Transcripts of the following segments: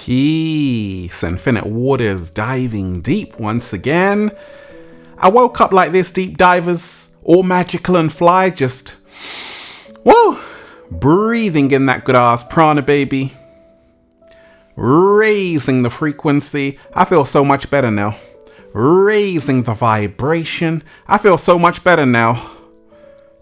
Peace, infinite waters, diving deep once again. I woke up like this, deep divers, all magical and fly, just, whoa, breathing in that good ass prana, baby. Raising the frequency. I feel so much better now. Raising the vibration. I feel so much better now.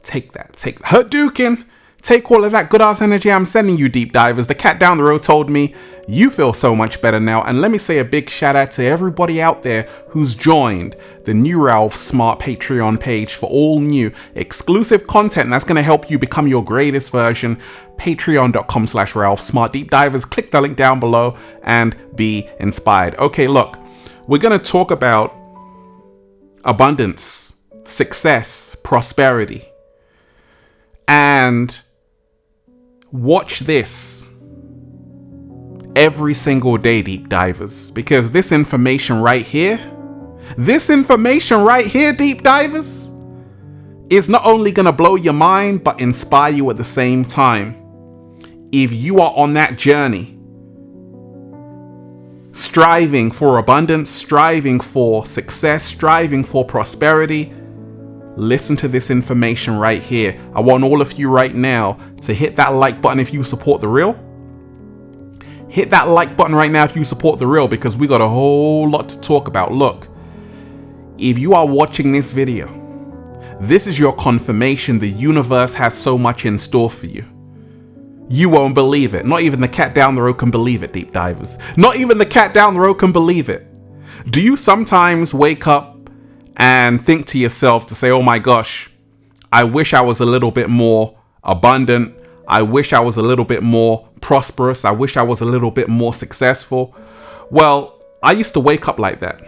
Take that. Hadouken. Take all of that good ass energy I'm sending you, deep divers. The cat down the road told me you feel so much better now. And let me say a big shout out to everybody out there who's joined the new Ralph Smart Patreon page for all new exclusive content that's going to help you become your greatest version. Patreon.com/Ralph Smart. Deep divers, click the link down below and be inspired. Okay, look, we're going to talk about abundance, success, prosperity. And watch this every single day, deep divers, because this information right here, deep divers, is not only going to blow your mind, but inspire you at the same time. If you are on that journey, striving for abundance, striving for success, striving for prosperity, listen to this information right here. I want all of you right now to hit that like button if you support the real. Hit that like button right now if you support the real, because we got a whole lot to talk about. Look, if you are watching this video, this is your confirmation the universe has so much in store for you. You won't believe it. Not even the cat down the road can believe it, deep divers. Not even the cat down the road can believe it. Do you sometimes wake up and think to yourself to say, oh my gosh, I wish I was a little bit more abundant. I wish I was a little bit more prosperous. I wish I was a little bit more successful. Well, I used to wake up like that.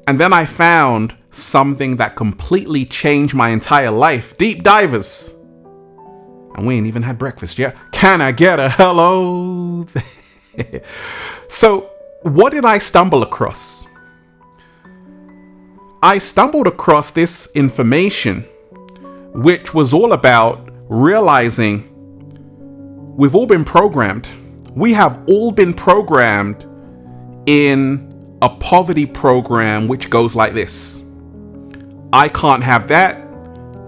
And then I found something that completely changed my entire life. Deep divers. And we ain't even had breakfast yet. Can I get a hello? So what did I stumble across? I stumbled across this information, which was all about realizing we've all been programmed. We have all been programmed in a poverty program, which goes like this. I can't have that.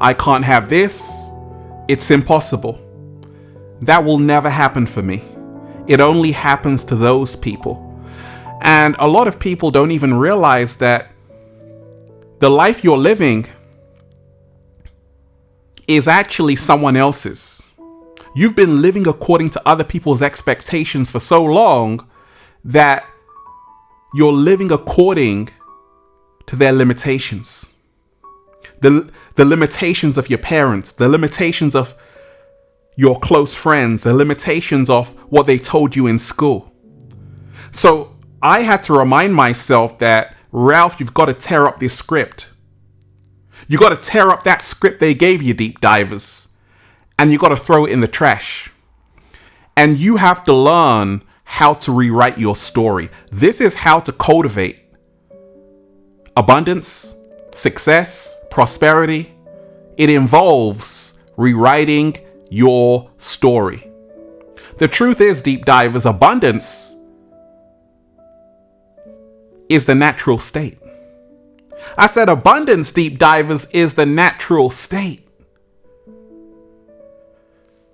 I can't have this. It's impossible. That will never happen for me. It only happens to those people. And a lot of people don't even realize that the life you're living is actually someone else's. You've been living according to other people's expectations for so long that you're living according to their limitations. The limitations of your parents, the limitations of your close friends, the limitations of what they told you in school. So I had to remind myself that, Ralph, you've got to tear up this script. You got to tear up that script they gave you, deep divers, and you got to throw it in the trash. And you have to learn how to rewrite your story. This is how to cultivate abundance, success, prosperity. It involves rewriting your story. The truth is, deep divers, abundance is the natural state. I said abundance, deep divers, is the natural state.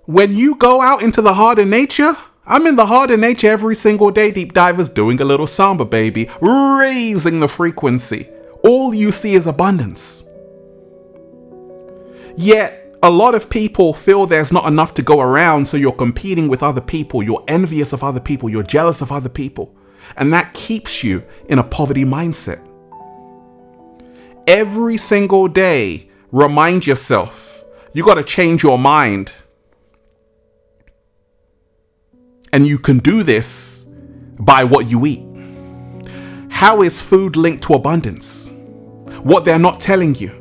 When you go out into the heart of nature, I'm in the heart of nature every single day, deep divers, doing a little samba, baby, raising the frequency. All you see is abundance. Yet, a lot of people feel there's not enough to go around, so you're competing with other people, you're envious of other people, you're jealous of other people. And that keeps you in a poverty mindset. Every single day, remind yourself, you got to change your mind. And you can do this by what you eat. How is food linked to abundance? What they're not telling you.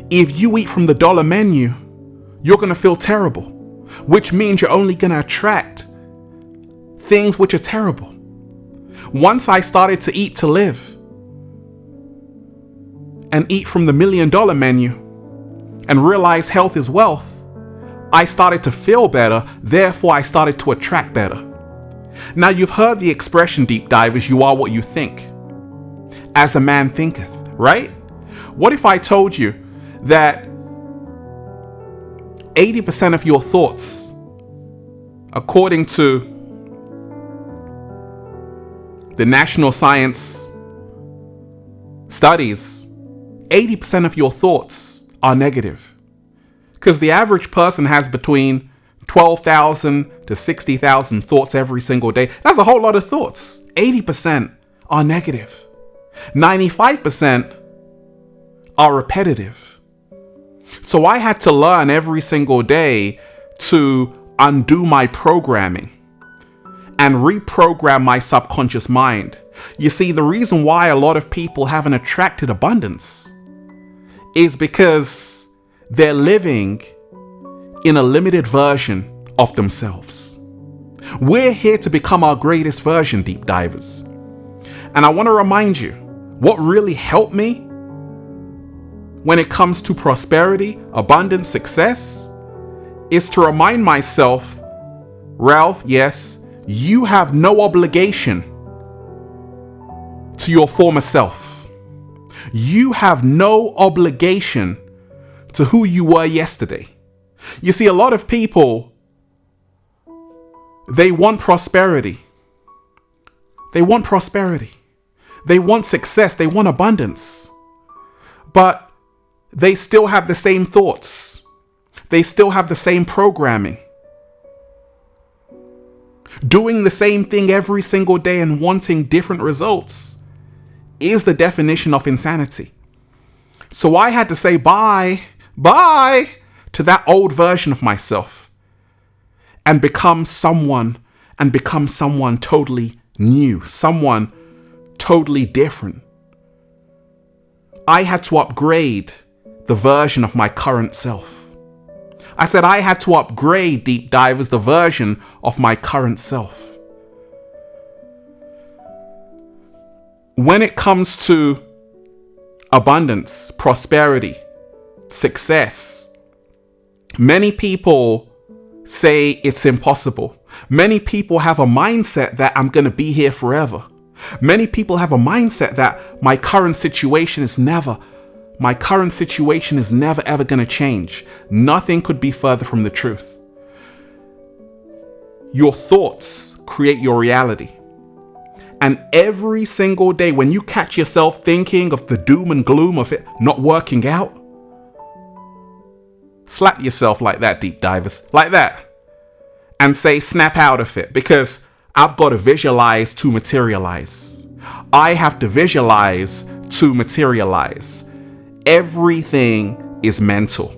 If you eat from the dollar menu, you're going to feel terrible, which means you're only going to attract things which are terrible. Once I started to eat to live and eat from the $1 million menu and realize health is wealth, I started to feel better. Therefore, I started to attract better. Now, you've heard the expression, deep divers, you are what you think. As a man thinketh, right? What if I told you that 80% of your thoughts, according to the National Science Studies, 80% of your thoughts are negative? Because the average person has between 12,000 to 60,000 thoughts every single day. That's a whole lot of thoughts. 80% are negative. 95% are repetitive. So I had to learn every single day to undo my programming and reprogram my subconscious mind. You see, the reason why a lot of people haven't attracted abundance is because they're living in a limited version of themselves. We're here to become our greatest version, deep divers. And I want to remind you, what really helped me when it comes to prosperity, abundance, success, is to remind myself, Ralph, yes, you have no obligation to your former self. You have no obligation to who you were yesterday. You see, a lot of people, they want prosperity. They want prosperity. They want success. They want abundance. But they still have the same thoughts. They still have the same programming. Doing the same thing every single day and wanting different results is the definition of insanity. So I had to say bye to that old version of myself and become someone totally new, someone totally different. I had to upgrade the version of my current self. I said I had to upgrade, deep divers, the version of my current self. When it comes to abundance, prosperity, success, many people say it's impossible. Many people have a mindset that I'm going to be here forever. Many people have a mindset that my current situation is never ever going to change. Nothing could be further from the truth. Your thoughts create your reality. And every single day when you catch yourself thinking of the doom and gloom of it not working out, slap yourself like that, deep divers, like that, and say, snap out of it, because I've got to visualize to materialize. I have to visualize to materialize. Everything is mental.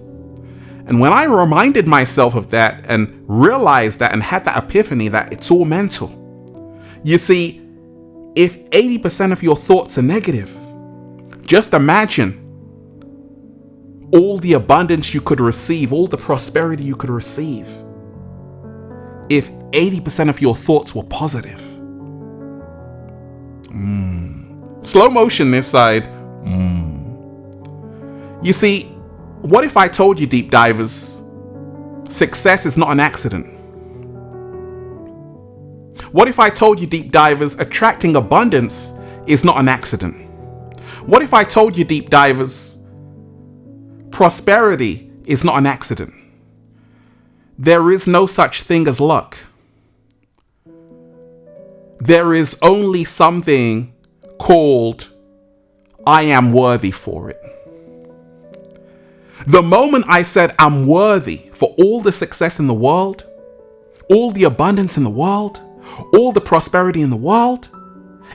And when I reminded myself of that and realized that and had that epiphany that it's all mental, you see, if 80% of your thoughts are negative, just imagine all the abundance you could receive, all the prosperity you could receive, if 80% of your thoughts were positive. Slow motion this side. You see, what if I told you, deep divers, success is not an accident? What if I told you, deep divers, attracting abundance is not an accident? What if I told you, deep divers, prosperity is not an accident? There is no such thing as luck. There is only something called I am worthy for it. The moment I said I'm worthy for all the success in the world, all the abundance in the world, all the prosperity in the world,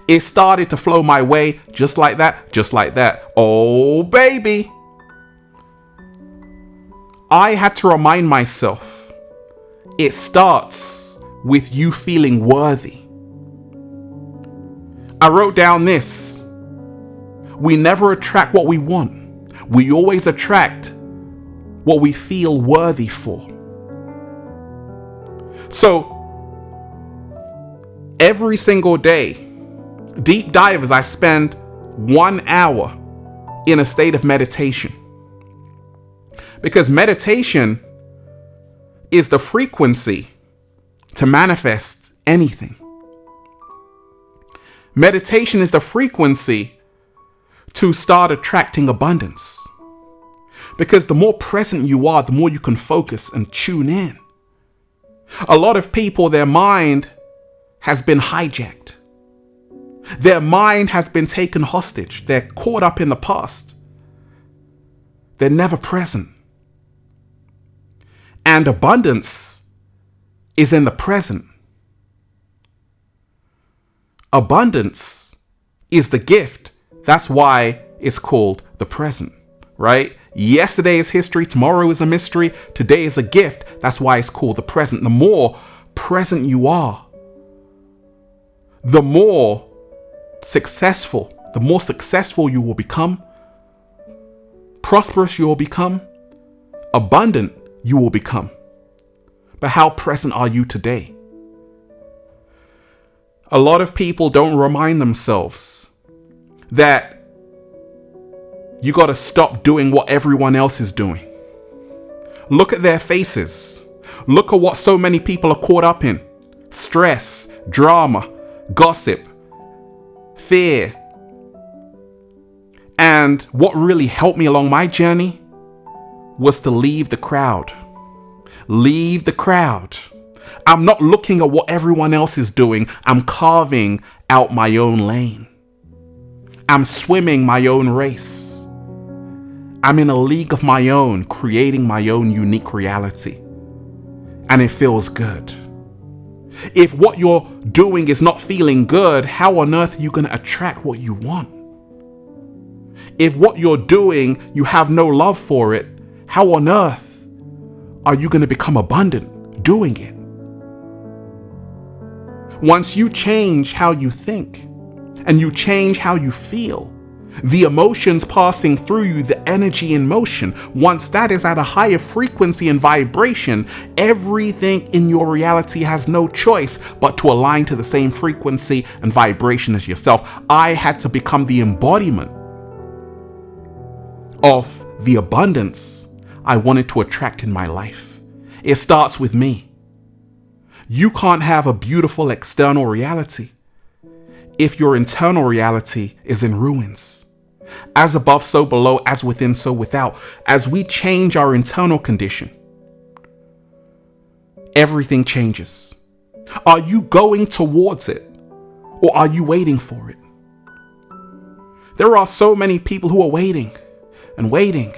it started to flow my way just like that, just like that. Oh, baby. I had to remind myself, it starts with you feeling worthy. I wrote down this: we never attract what we want. We always attract what we feel worthy for. So, every single day, deep divers, I spend 1 hour in a state of meditation. Because meditation is the frequency to manifest anything. Meditation is the frequency to start attracting abundance. Because the more present you are, the more you can focus and tune in. A lot of people, their mind has been hijacked. Their mind has been taken hostage. They're caught up in the past. They're never present. And abundance is in the present. Abundance is the gift. That's why it's called the present, right? Yesterday is history. Tomorrow is a mystery. Today is a gift. That's why it's called the present. The more present you are, the more successful you will become, prosperous you will become, abundant you will become. But how present are you today? A lot of people don't remind themselves that you got to stop doing what everyone else is doing. Look at their faces. Look at what so many people are caught up in. Stress, drama, gossip, fear. And what really helped me along my journey was to leave the crowd. Leave the crowd. I'm not looking at what everyone else is doing. I'm carving out my own lane. I'm swimming my own race. I'm in a league of my own, creating my own unique reality. And it feels good. If what you're doing is not feeling good, how on earth are you going to attract what you want? If what you're doing, you have no love for it, how on earth are you going to become abundant doing it? Once you change how you think and you change how you feel, the emotions passing through you, the energy in motion, once that is at a higher frequency and vibration, everything in your reality has no choice but to align to the same frequency and vibration as yourself. I had to become the embodiment of the abundance I wanted to attract in my life. It starts with me. You can't have a beautiful external reality if your internal reality is in ruins. As above, so below, as within, so without. As we change our internal condition, everything changes. Are you going towards it, or are you waiting for it? There are so many people who are waiting and waiting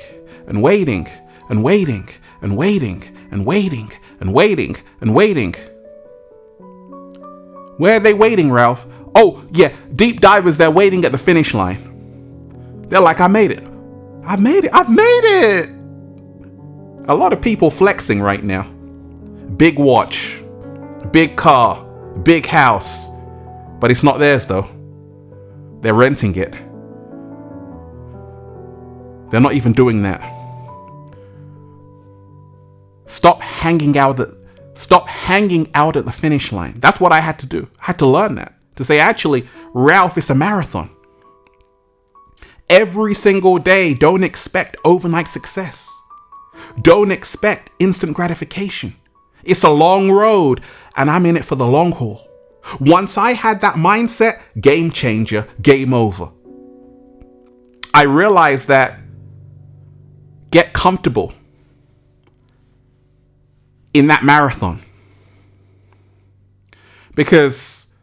and waiting and waiting and waiting and waiting and waiting and waiting. Where are they waiting, Ralph? Oh, yeah, deep divers, they're waiting at the finish line. They're like, I made it. I've made it. I've made it. A lot of people flexing right now. Big watch, big car, big house, but it's not theirs though. They're renting it. They're not even doing that. Stop hanging out at the finish line. That's what I had to do. I had to learn that. To say, actually, Ralph, it's a marathon. Every single day, don't expect overnight success. Don't expect instant gratification. It's a long road, and I'm in it for the long haul. Once I had that mindset, game changer, game over. I realized that get comfortable in that marathon. Because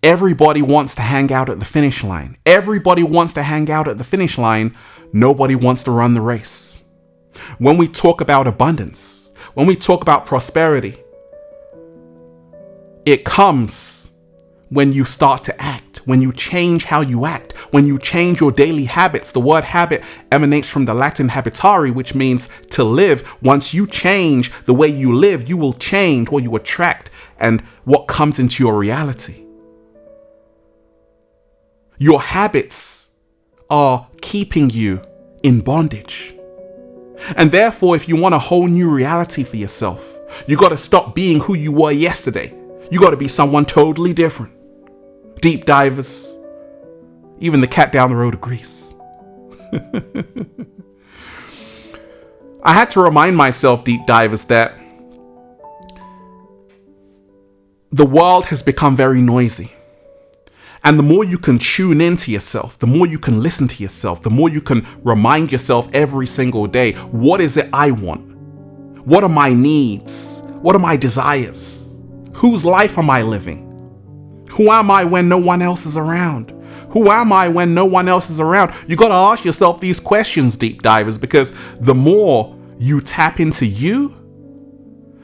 everybody wants to hang out at the finish line. Everybody wants to hang out at the finish line. Nobody wants to run the race. When we talk about abundance, when we talk about prosperity, it comes when you start to act, when you change how you act, when you change your daily habits. The word habit emanates from the Latin habitare, which means to live. Once you change the way you live, you will change what you attract and what comes into your reality. Your habits are keeping you in bondage. And therefore, if you want a whole new reality for yourself, you got to stop being who you were yesterday. You got to be someone totally different. Deep divers, even the cat down the road agrees. I had to remind myself, deep divers, that the world has become very noisy. And the more you can tune into yourself, the more you can listen to yourself, the more you can remind yourself every single day, what is it I want? What are my needs? What are my desires? Whose life am I living? Who am I when no one else is around? Who am I when no one else is around? You got to ask yourself these questions, deep divers, because the more you tap into you,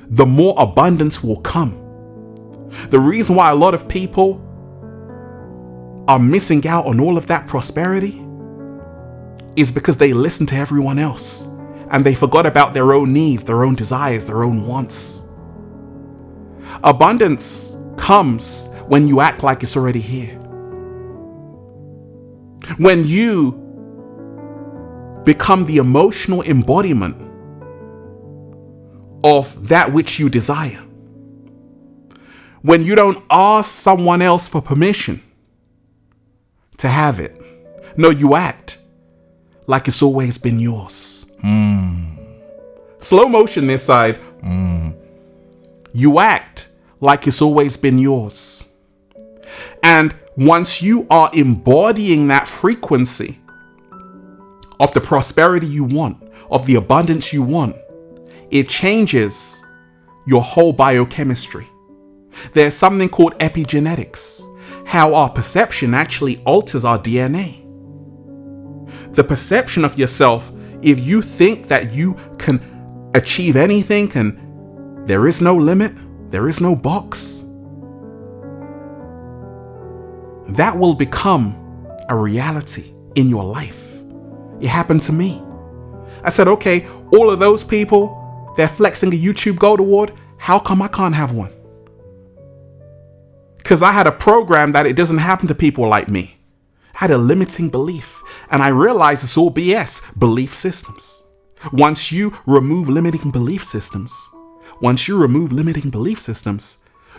the more abundance will come. The reason why a lot of people are missing out on all of that prosperity is because they listen to everyone else and they forgot about their own needs, their own desires, their own wants. Abundance comes when you act like it's already here. When you become the emotional embodiment of that which you desire. When you don't ask someone else for permission to have it. No, you act like it's always been yours. Slow motion this side. You act like it's always been yours. And once you are embodying that frequency of the prosperity you want, of the abundance you want, it changes your whole biochemistry. There's something called epigenetics, how our perception actually alters our DNA. The perception of yourself, if you think that you can achieve anything and there is no limit, there is no box, that will become a reality in your life. It happened to me. I said, okay, all of those people, they're flexing a YouTube Gold Award. How come I can't have one? Because I had a program that it doesn't happen to people like me. I had a limiting belief. And I realized it's all BS, belief systems. Once you remove limiting belief systems,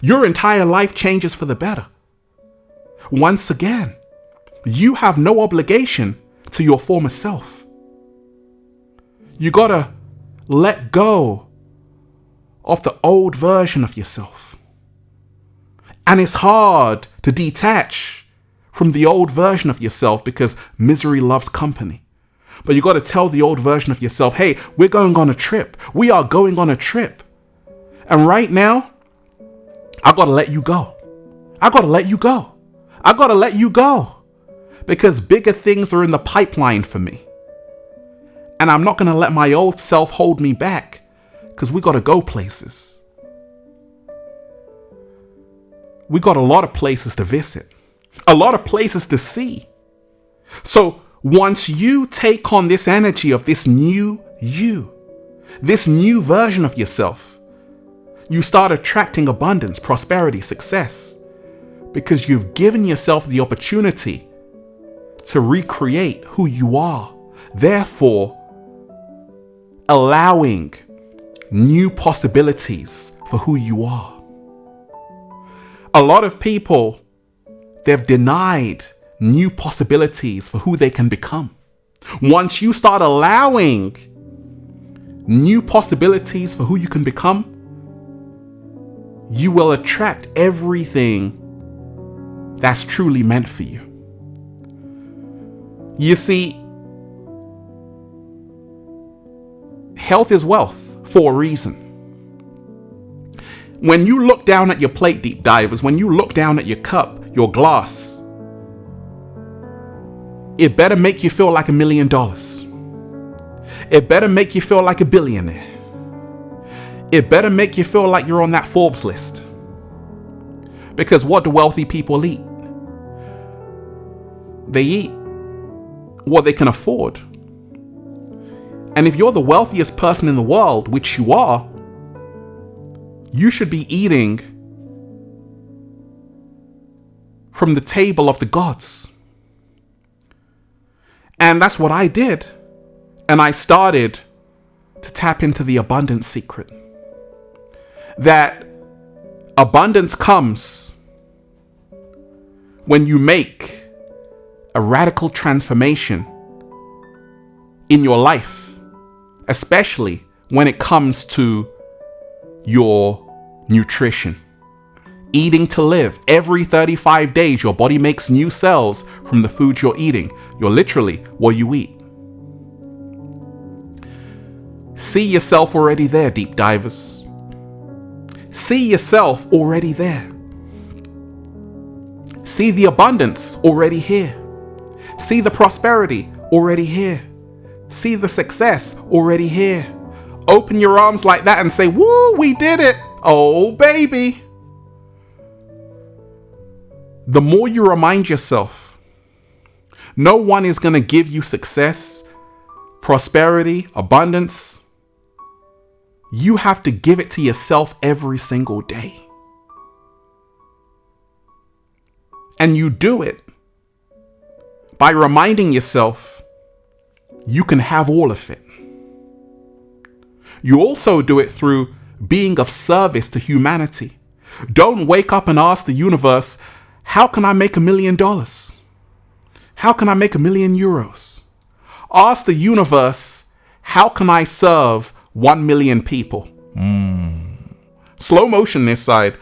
your entire life changes for the better. Once again, you have no obligation to your former self. You gotta let go of the old version of yourself. And it's hard to detach from the old version of yourself because misery loves company. But you got to tell the old version of yourself, hey, we're going on a trip. We are going on a trip. And right now, I got to let you go. I got to let you go. I got to let you go. Because bigger things are in the pipeline for me. And I'm not going to let my old self hold me back because we got to go places. We got a lot of places to visit, a lot of places to see. So once you take on this energy of this new you, this new version of yourself, you start attracting abundance, prosperity, success, because you've given yourself the opportunity to recreate who you are, therefore allowing new possibilities for who you are. A lot of people, they've denied new possibilities for who they can become. Once you start allowing new possibilities for who you can become, you will attract everything that's truly meant for you. You see, health is wealth for a reason. When you look down at your plate, deep divers, when you look down at your cup, your glass, it better make you feel like $1 million. It better make you feel like a billionaire. It better make you feel like you're on that Forbes list. Because what do wealthy people eat? They eat what they can afford. And if you're the wealthiest person in the world, which you are, you should be eating from the table of the gods. And that's what I did. And I started to tap into the abundance secret. That abundance comes when you make a radical transformation in your life, especially when it comes to your nutrition. Eating to live. Every 35 days, your body makes new cells from the food you're eating. You're literally what you eat. See yourself already there, deep divers. See yourself already there. See the abundance already here. See the prosperity already here. See the success already here. Open your arms like that and say, woo, we did it. Oh, baby. The more you remind yourself, no one is going to give you success, prosperity, abundance. You have to give it to yourself every single day. And you do it by reminding yourself you can have all of it. You also do it through being of service to humanity. Don't wake up and ask the universe, how can I make $1 million? How can I make €1 million? Ask the universe, how can I serve 1 million people? Slow motion this side.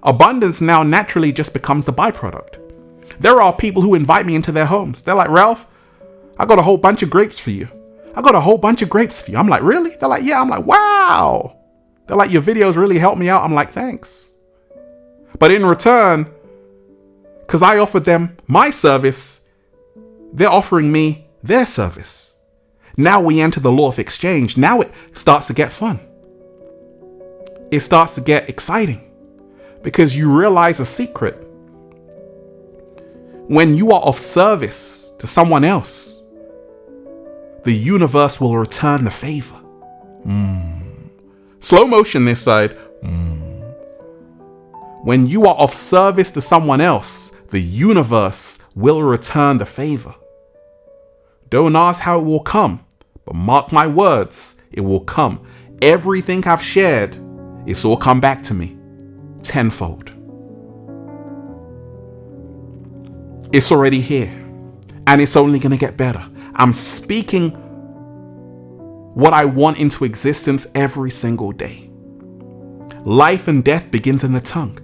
Abundance now naturally just becomes the byproduct. There are people who invite me into their homes. They're like, Ralph, I got a whole bunch of grapes for you. I'm like, really? They're like, yeah. I'm like, wow. They're like, your videos really helped me out. I'm like, thanks. But in return, because I offered them my service, they're offering me their service. Now we enter the law of exchange. Now it starts to get fun. It starts to get exciting because you realize a secret. When you are of service to someone else, the universe will return the favor. Slow motion this side. When you are of service to someone else, the universe will return the favor. Don't ask how it will come, but mark my words, it will come. Everything I've shared, it's all come back to me tenfold. It's already here, and it's only going to get better. I'm speaking what I want into existence every single day. Life and death begins in the tongue.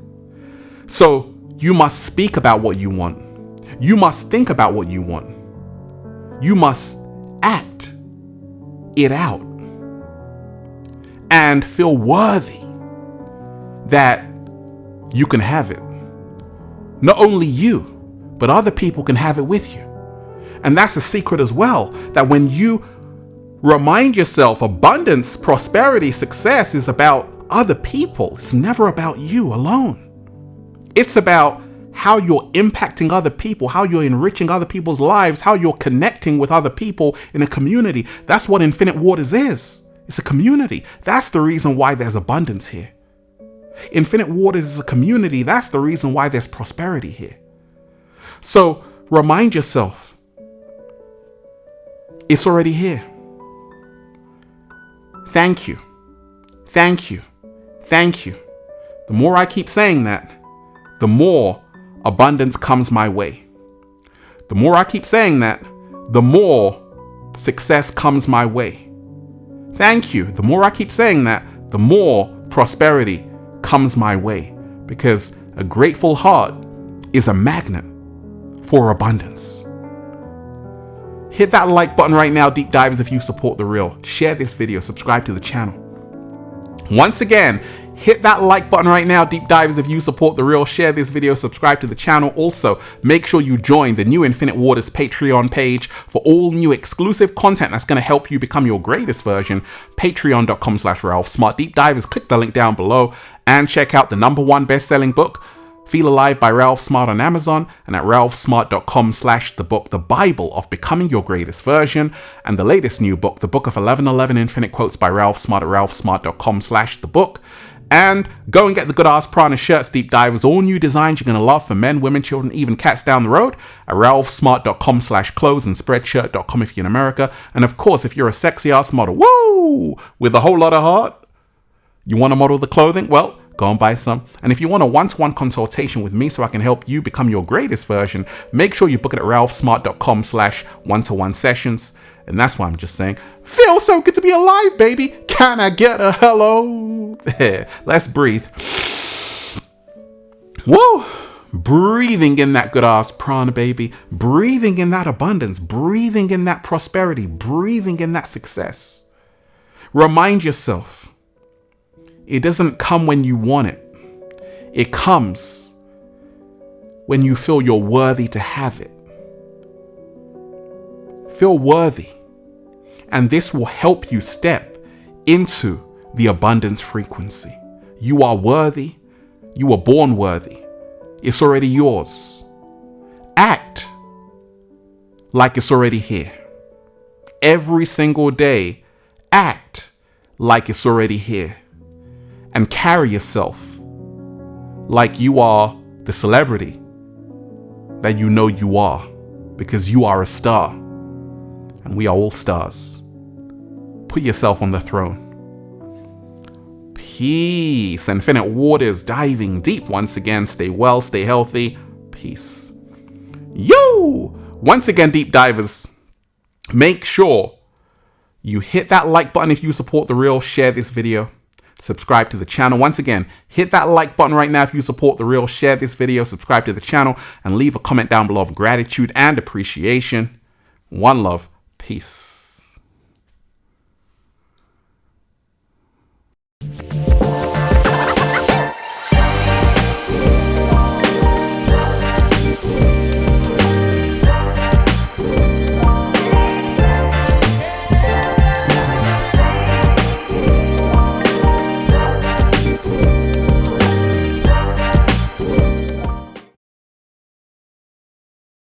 So you must speak about what you want. You must think about what you want. You must act it out and feel worthy that you can have it. Not only you, but other people can have it with you. And that's a secret as well, that when you remind yourself abundance, prosperity, success is about other people. It's never about you alone. It's about how you're impacting other people, how you're enriching other people's lives, how you're connecting with other people in a community. That's what Infinite Waters is. It's a community. That's the reason why there's abundance here. Infinite Waters is a community. That's the reason why there's prosperity here. So remind yourself, it's already here. Thank you. Thank you. Thank you. The more I keep saying that, the more abundance comes my way. The more I keep saying that, the more success comes my way. Thank you. The more I keep saying that, the more prosperity comes my way. Because a grateful heart is a magnet for abundance. Hit that like button right now, deep divers, if you support the real. Share this video, subscribe to the channel. Once again, hit that like button right now, deep divers, if you support the real. Share this video, subscribe to the channel. Also, make sure you join the new Infinite Waters Patreon page for all new exclusive content that's going to help you become your greatest version. Patreon.com/Ralph Smart. Deep divers, click the link down below and check out the #1 best-selling book, Feel Alive by Ralph Smart, on Amazon, and at ralphsmart.com/the book, The Bible of Becoming Your Greatest Version, and the latest new book, The Book of 1111 Infinite Quotes by Ralph Smart, at ralphsmart.com/the book. And go and get the Good Ass Prana shirts, deep divers, all new designs you're going to love for men, women, children, even cats down the road, at ralphsmart.com/clothes and spreadshirt.com if you're in America. And of course, if you're a sexy ass model, woo, with a whole lot of heart, you want to model the clothing? Well, go and buy some. And if you want a one-to-one consultation with me so I can help you become your greatest version, make sure you book it at ralphsmart.com/one-to-one sessions. And that's why I'm just saying, feels so good to be alive, baby. Can I get a hello? There, let's breathe. Woo! Breathing in that good ass prana, baby. Breathing in that abundance. Breathing in that prosperity. Breathing in that success. Remind yourself, it doesn't come when you want it. It comes when you feel you're worthy to have it. Feel worthy. And this will help you step into the abundance frequency. You are worthy. You were born worthy. It's already yours. Act like it's already here. Every single day, act like it's already here. And carry yourself like you are the celebrity that you know you are, because you are a star. And we are all stars. Put yourself on the throne. Peace. Infinite waters diving deep once again. Stay well, stay healthy. Peace. Yo! Once again, deep divers, make sure you hit that like button if you support The Real. Share this video. Subscribe to the channel. Once again, hit that like button right now if you support The Real. Share this video. Subscribe to the channel. And leave a comment down below of gratitude and appreciation. One love. Peace.